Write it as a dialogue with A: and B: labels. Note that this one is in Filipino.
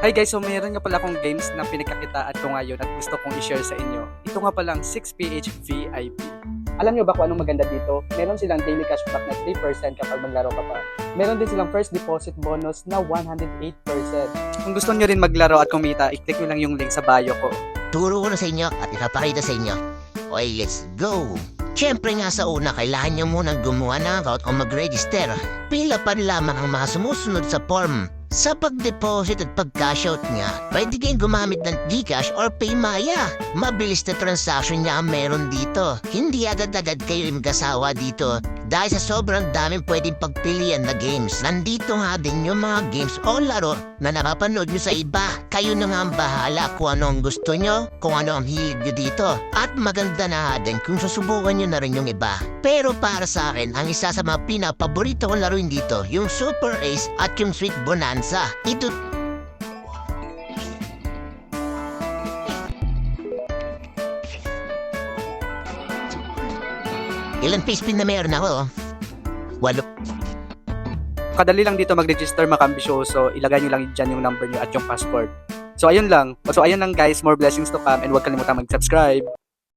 A: Hi guys, so mayroon nga pala akong games na pinagkakitaan ko ngayon at gusto kong i-share sa inyo. Ito nga palang 6PH VIP. Alam nyo ba kung anong maganda dito? Meron silang daily cashback na 3% kapag maglaro ka pa. Meron din silang first deposit bonus na 108%. Kung gusto nyo rin maglaro at kumita, i-click nyo lang yung link sa bio ko.
B: Turo ko na sa inyo at ipapakita sa inyo. Okay, let's go! Siyempre nga sa una, kailangan nyo munang gumawa ng account o mag-register. Pila pa lamang ang mga sumusunod sa form. Sa pag-deposit at pag-cash out nga, pwede kayong gumamit ng Gcash or Paymaya. Mabilis na transaction nga ang meron dito. Hindi agad-agad kayo imgasawa dito dahil sa sobrang daming pwedeng pagpilian na games. Nandito nga din yung mga games o laro na napapanood nyo sa iba. Kayo na nga ang bahala kung ano ang gusto nyo, kung ano ang hilig nyo dito. At maganda na din kung susubukan nyo na rin yung iba. Pero para sa akin, ang isa sa mga pinapaborito kong laruin dito, yung Super Ace at yung Sweet Bonanza. Ito ilang face pin na meron ako? 8.
A: Kadali lang dito mag-register, mga ambisyoso. Ilagay nyo lang dyan yung number nyo at yung password. So ayun lang guys, more blessings to come and huwag kalimutan mag-subscribe.